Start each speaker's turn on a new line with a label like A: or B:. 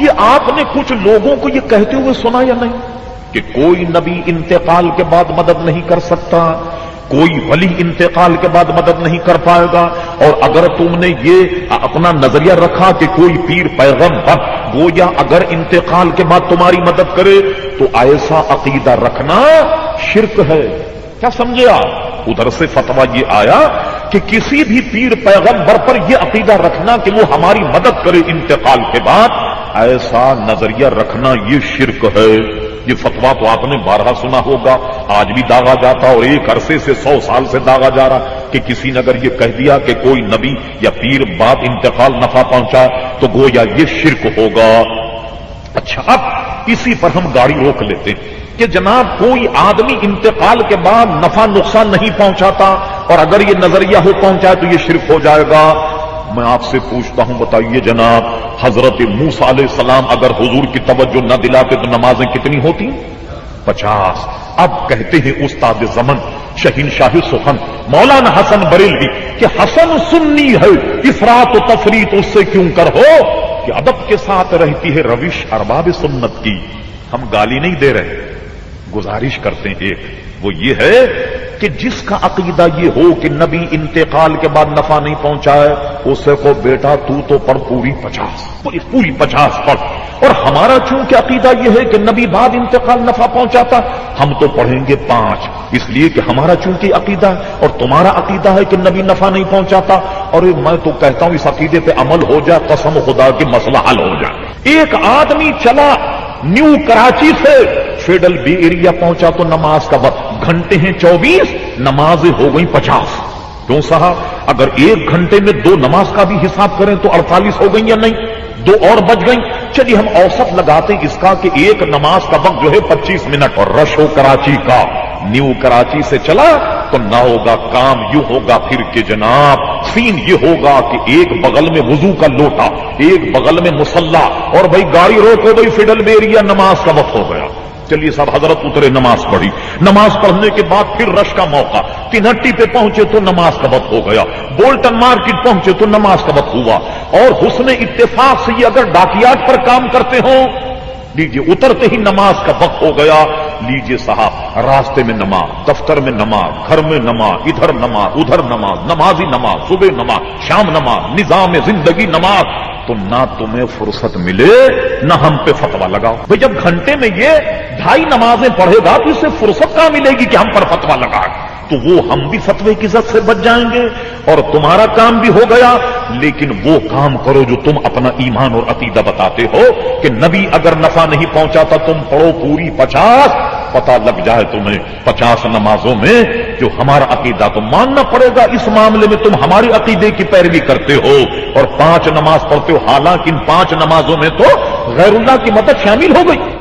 A: یہ آپ نے کچھ لوگوں کو یہ کہتے ہوئے سنا یا نہیں کہ کوئی نبی انتقال کے بعد مدد نہیں کر سکتا، کوئی ولی انتقال کے بعد مدد نہیں کر پائے گا؟ اور اگر تم نے یہ اپنا نظریہ رکھا کہ کوئی پیر پیغمبر گویا اگر انتقال کے بعد تمہاری مدد کرے تو ایسا عقیدہ رکھنا شرک ہے. کیا سمجھے آپ؟ ادھر سے فتویٰ یہ آیا کہ کسی بھی پیر پیغمبر پر یہ عقیدہ رکھنا کہ وہ ہماری مدد کرے انتقال کے بعد، ایسا نظریہ رکھنا یہ شرک ہے. یہ فتویٰ تو آپ نے بارہا سنا ہوگا، آج بھی داغا جاتا اور ایک عرصے سے 100 سال سے داغا جا رہا کہ کسی نے اگر یہ کہہ دیا کہ کوئی نبی یا پیر بعد انتقال نفع پہنچا تو گویا یہ شرک ہوگا. اچھا، اب اسی پر ہم گاڑی روک لیتے ہیں کہ جناب کوئی آدمی انتقال کے بعد نفع نقصان نہیں پہنچاتا اور اگر یہ نظریہ ہو پہنچائے تو یہ شرک ہو جائے گا. میں آپ سے پوچھتا ہوں، بتائیے جناب، حضرت موسیٰ علیہ السلام اگر حضور کی توجہ نہ دلاتے تو نمازیں کتنی ہوتی؟ 50. اب کہتے ہیں استاد زمن شہنشاہ سخن مولانا حسن بریلوی کہ حسن سنی ہے، افراط و تفریط اس سے کیوں کر ہو کہ ادب کے ساتھ رہتی ہے روش ارباب سنت کی. ہم گالی نہیں دے رہے، گزارش کرتے ہیں ایک، وہ یہ ہے کہ جس کا عقیدہ یہ ہو کہ نبی انتقال کے بعد نفع نہیں پہنچائے اسے کو بیٹا تو پڑھ پوری 50 پڑھ. اور ہمارا چونکہ عقیدہ یہ ہے کہ نبی بعد انتقال نفع پہنچاتا، ہم تو پڑھیں گے 5، اس لیے کہ ہمارا چونکہ عقیدہ ہے اور تمہارا عقیدہ ہے کہ نبی نفع نہیں پہنچاتا. اور میں تو کہتا ہوں اس عقیدے پہ عمل ہو جائے، قسم خدا کی مسئلہ حل ہو جائے. ایک آدمی چلا نیو کراچی سے فیڈل بی ایریا پہنچا تو نماز کا وقت گھنٹے ہیں 24، نمازیں ہو گئی 50. کیوں صاحب؟ اگر 1 گھنٹے میں 2 نماز کا بھی حساب کریں تو 48 ہو گئی یا نہیں؟ 2 اور بچ گئی. چلیے ہم اوسط لگاتے ہیں اس کا کہ ایک نماز کا وقت جو ہے 25 منٹ. اور رش ہو کراچی کا، نیو کراچی سے چلا تو نہ ہوگا کام یوں ہوگا پھر کہ جناب سین یہ ہوگا کہ ایک بغل میں وضو کا لوٹا، ایک بغل میں مصلی، اور بھائی گاڑی روکو بھائی فیڈل بیریا نماز کا وقت ہو گیا. چلیے صاحب حضرت اترے، نماز پڑھی، نماز پڑھنے کے بعد پھر رش کا موقع، تینہٹی پہ پہنچے تو نماز کا وقت ہو گیا، بولٹن مارکیٹ پہنچے تو نماز کا وقت ہوا. اور حسن اتفاق سے یہ اگر ڈاکیات پر کام کرتے ہوں، لیجیے اترتے ہی نماز کا وقت ہو گیا. لیجیے صاحب راستے میں نماز، دفتر میں نماز، گھر میں نماز، ادھر نماز ادھر نماز، نمازی نماز، صبح نماز، شام نماز، نظام زندگی نماز. تو نہ تمہیں فرصت ملے نہ ہم پہ فتویٰ لگاؤ. بھئی جب گھنٹے میں یہ 2.5 نمازیں پڑھے گا تو اسے فرصت کہاں ملے گی کہ ہم پر فتویٰ لگائے؟ تو وہ ہم بھی فتوے کی عزت سے بچ جائیں گے اور تمہارا کام بھی ہو گیا. لیکن وہ کام کرو جو تم اپنا ایمان اور عقیدہ بتاتے ہو کہ نبی اگر نفع نہیں پہنچاتا تم پڑھو پوری 50. پتہ لگ جائے تمہیں 50 نمازوں میں جو ہمارا عقیدہ تو ماننا پڑے گا. اس معاملے میں تم ہمارے عقیدے کی پیروی کرتے ہو اور 5 نماز پڑھتے ہو، حالانکہ ان 5 نمازوں میں تو غیر اللہ کی مدد شامل ہو گئی.